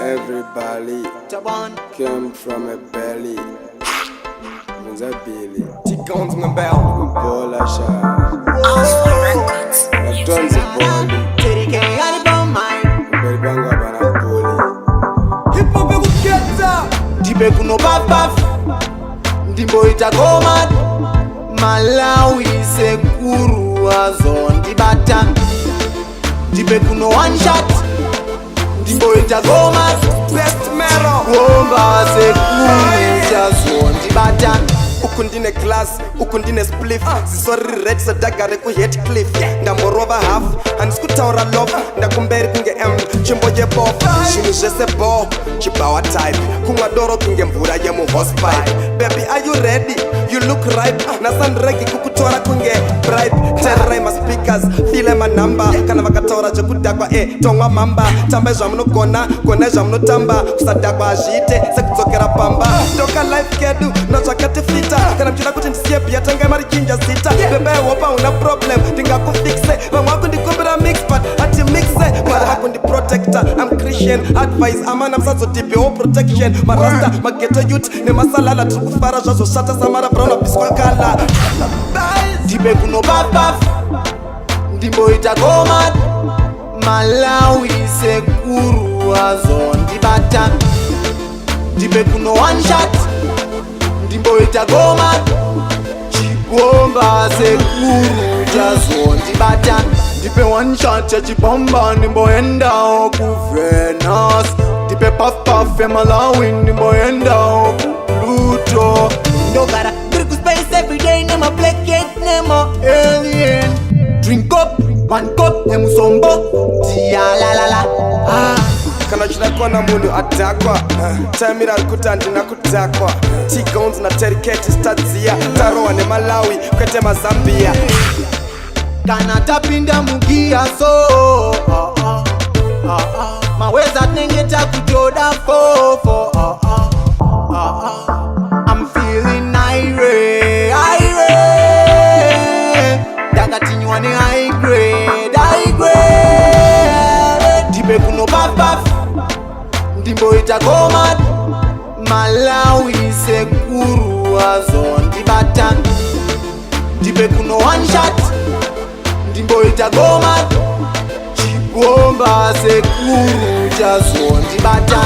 Everybody came from a belly. Billy. T-Guns my bell. Bola shah. Tons of boli. Beli banga bana boli. Hip hop ekukhetha. Ndibe kuno bafaf ndimbo itagoma Malawi sekuru azondibata Ndibe kuno one shot ndimbo itagoma Best mero. Bomba sekuru azondibata Ukundine glass, ukundine spliff. Zisori red sadagare ku hit cliff. Ndamborova half, andikutaura love. Ndakumberi kunge chimbo yepop. Shini jese bo, chibawa type. Kungadoro kunge mvura yemu hosepipe. Baby, are you ready? You look ripe. Nasandregi kukutora kunge bribe. Terror my speakers, feel my number. Kana vakatora chekudakwa tongwa mamba. Tamba jamuno kona jamuno tamba. Kusadakwa ajite, sekudzokera pamba. Toka life kedu, nochakati fit. Kana mchina kuti ndisiye pia tanga mari chinja sita. Bebe wopa una problem, tinga kufixe. Vamwa kundikumbira mix but ati mixe. Mara kundi protector, I'm Christian. Advice, amana msazo tipi o protection. Marasta, mageto youth, ne masalala. Tukufara jazo shata samara brown apiswa kala. Ndibe kuno bafaf ndimbo itagoma Malawi sekuru azondibata Ndibe kuno one shot ndimbo itagoma Chibomba sekuru jazondibata Ndibe one shot ya chibomba ndimbo enda ku Venus Ndibe puff puff ya Malawi ndimbo enda ku Pluto Ndogara Griku space every day nema black cake nema alien Drink up, one cup nemusombo Tia la la la Kana chinakona mundu adakwa Tamira kuta ndina kudakwa T-Guns na teriketi stadzia Taroa ne Malawi kwete Mazambia Kana tapinda mugia so Maweza nengeta kujoda fofo I'm feeling irate Dagatinywane high grade Ndibe kuno bafaf ndimbo itagoma Malawi sekuru azondibata Ndibe kuno one shot ndimbo itagoma Chibomba sekuru jazondibata